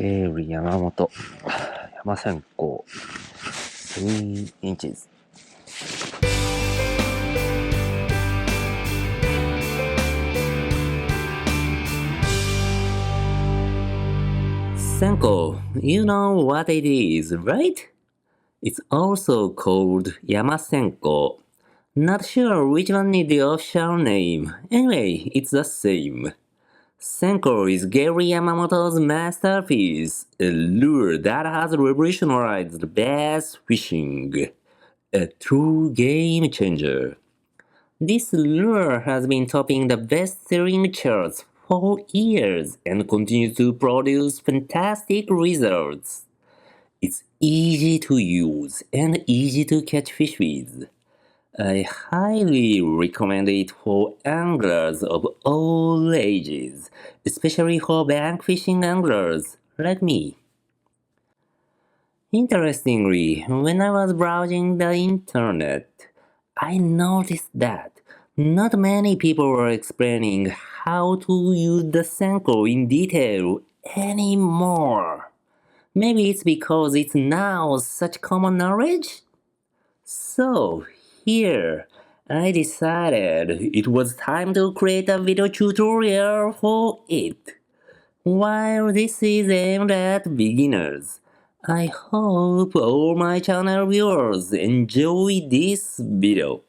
ゲーリ山本山線香 3 inches Senko, you know what it is, right? It's also called Yamasenko. Not sure which one is the official name. Anyway, it's the same. Senko is Gary Yamamoto's masterpiece, a lure that has revolutionized bass fishing. A true game changer. This lure has been topping the best-selling charts for years and continues to produce fantastic results. It's easy to use and easy to catch fish with. I highly recommend it for anglers of all ages, especially for bank fishing anglers like me. Interestingly, when I was browsing the internet, I noticed that not many people were explaining how to use the Senko in detail anymore. Maybe it's because it's now such common knowledge? So, here, I decided it was time to create a video tutorial for it. While this is aimed at beginners, I hope all my channel viewers enjoy this video.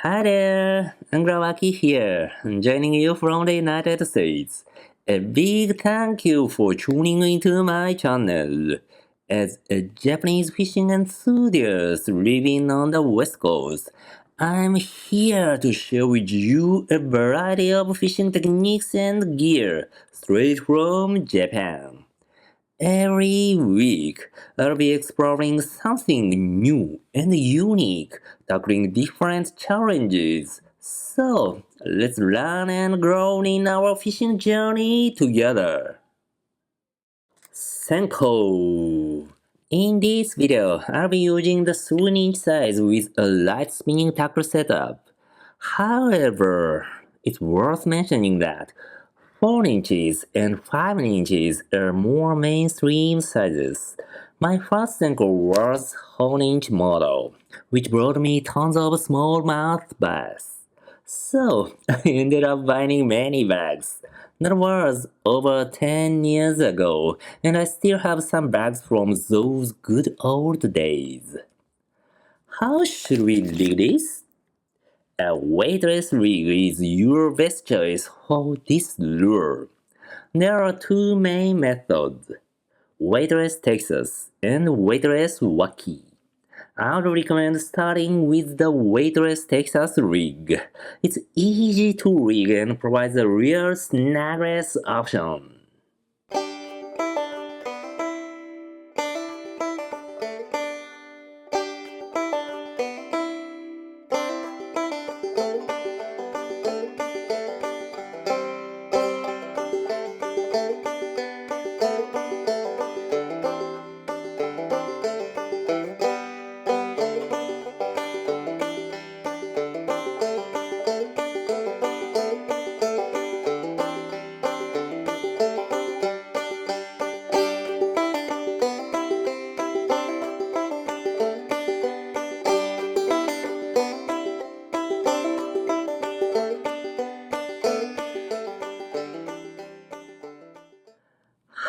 Hi there, Angrawaki here, joining you from the United States. A big thank you for tuning into my channel. As a Japanese fishing enthusiast living on the West Coast, I'm here to share with you a variety of fishing techniques and gear straight from Japan. Every week, I'll be exploring something new and unique, tackling different challenges. So, let's learn and grow in our fishing journey together. Senko. In this video, I'll be using the 3-inch size with a light spinning tackle setup. However, it's worth mentioning that 4 inches and 5 inches are more mainstream sizes. My first Senko was 4-inch model, which brought me tons of smallmouth bass. So, I ended up buying many bags. That was over 10 years ago, and I still have some bags from those good old days. How should we rig this? A weightless rig is your best choice for this lure. There are 2 main methods, weightless Texas and weightless Wacky. I would recommend starting with the weightless Texas rig. It's easy to rig and provides a real snagless option.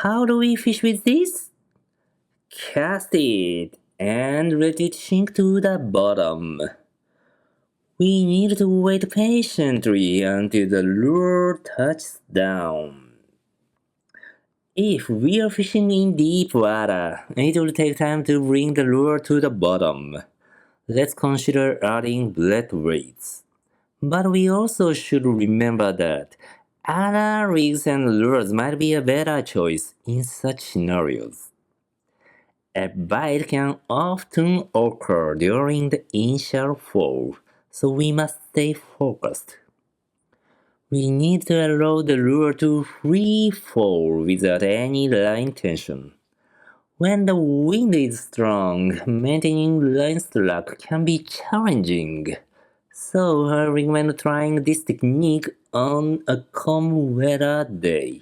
How do we fish with this? Cast it and let it sink to the bottom. We need to wait patiently until the lure touches down. If we are fishing in deep water, it will take time to bring the lure to the bottom. Let's consider adding blade weights. But we also should remember that other rigs and lures might be a better choice in such scenarios. A bite can often occur during the initial fall, so we must stay focused. We need to allow the lure to free fall without any line tension. When the wind is strong, maintaining line slack can be challenging. So I recommend trying this technique on a calm weather day.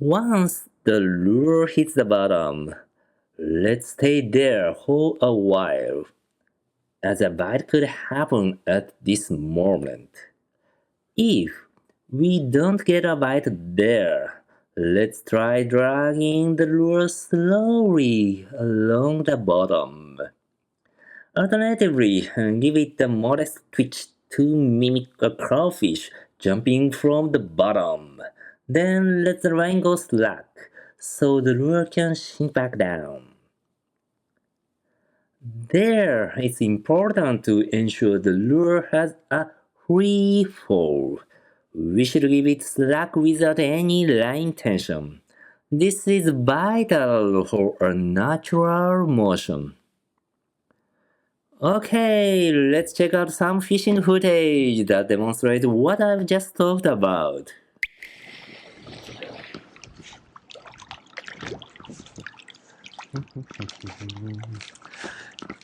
Once the lure hits the bottom, let's stay there for a while, as a bite could happen at this moment. If we don't get a bite there, let's try dragging the lure slowly along the bottom. Alternatively, give it a modest twitch to mimic a crawfish jumping from the bottom. Then let the line go slack so the lure can sink back down. There, it's important to ensure the lure has a free fall. We should give it slack without any line tension. This is vital for a natural motion. Okay, let's check out some fishing footage that demonstrates what I've just talked about.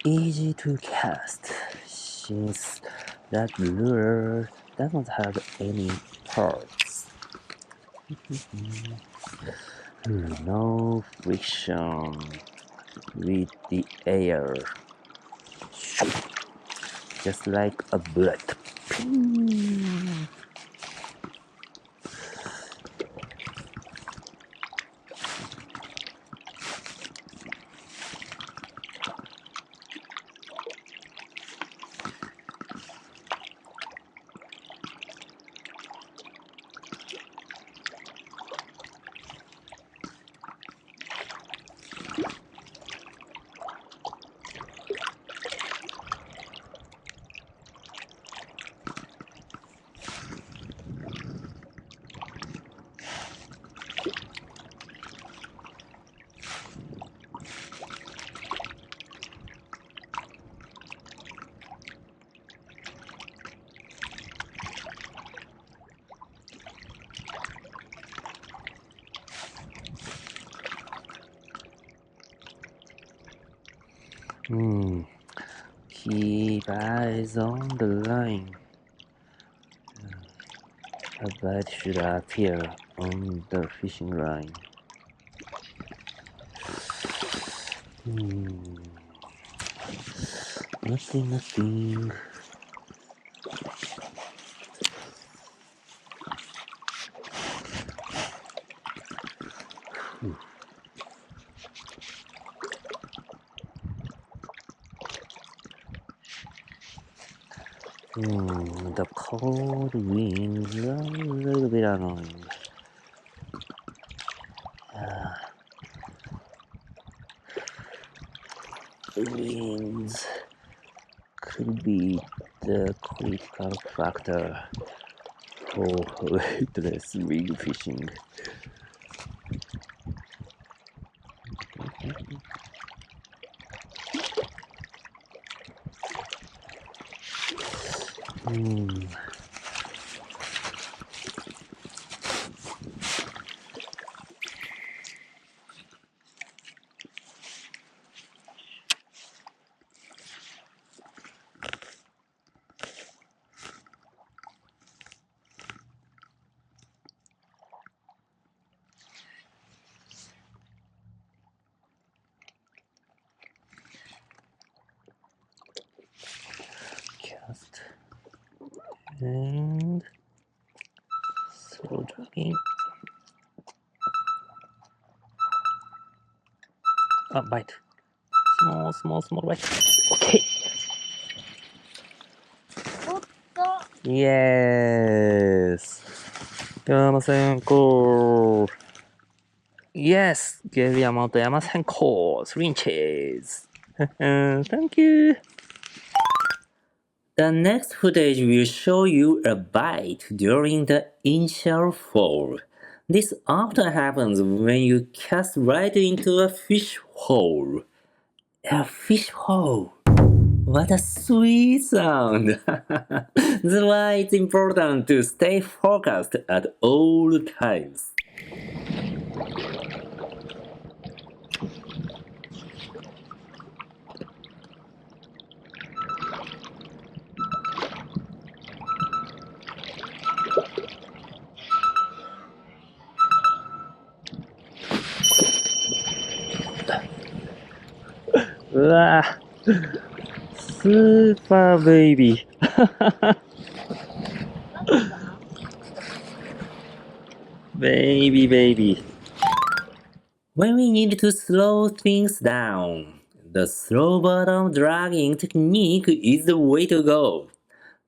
Easy to cast since that lure doesn't have any parts. No friction with the air. Just like a bullet. Keep eyes on the line. A bite should appear on the fishing line. Nothing. The cold winds are a little bit annoying. Winds could be the critical factor for weightless rig fishing. Cast and slow dragging. Bite. Small bite. Okay. Yes. Yama Senko. Yes. Gave Yamamoto Yama Senko. 3 inches. Thank you. The next footage will show you a bite during the initial fall. This often happens when you cast right into a fish hole. A fish hole. What a sweet sound! That's why it's important to stay focused at all times. うわスーパーベイビー。ベイビーベイビー。When we need to slow things down, the slow bottom dragging technique is the way to go.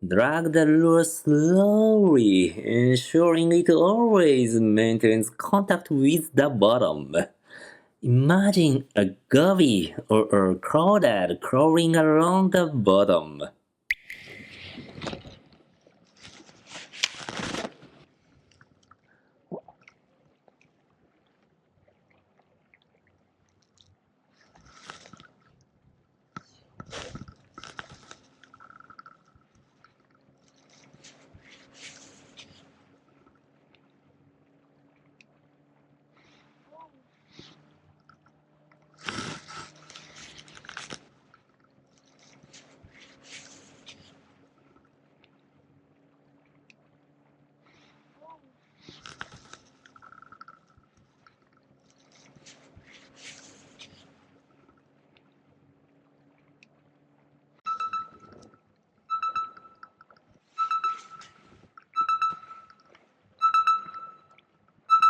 Drag the lure slowly, ensuring it always maintains contact with the bottom. Imagine a guppy or a crawdad crawling along the bottom.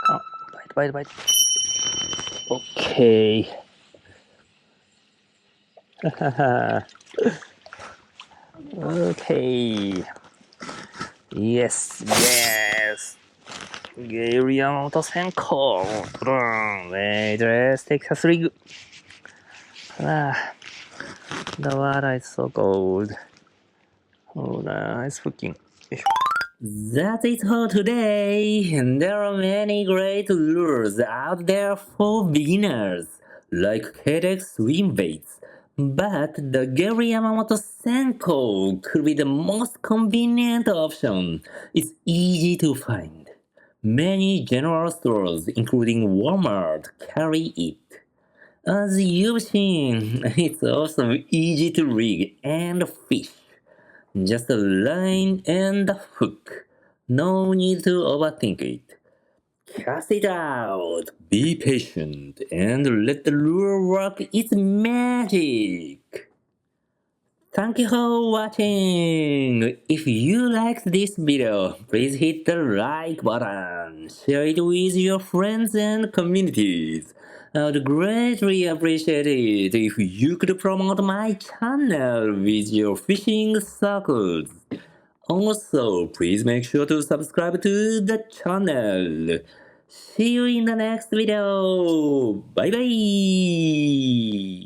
Oh, bite. Okay. Okay. Yes. Gary Yamamoto Senko. Let's take a swig. The water is so cold. Oh, nice cooking. That's it for today. There are many great lures out there for beginners, like KDX swim baits. But the Gary Yamamoto Senko could be the most convenient option. It's easy to find. Many general stores, including Walmart, carry it. As you've seen, it's also easy to rig and fish. Just a line and a hook. No need to overthink it. Cast it out. Be patient and let the lure work its magic. Thank you for watching. If you liked this video, please hit the like button. Share it with your friends and communities. I would greatly appreciate it if you could promote my channel with your fishing circles. Also, please make sure to subscribe to the channel. See you in the next video. Bye bye.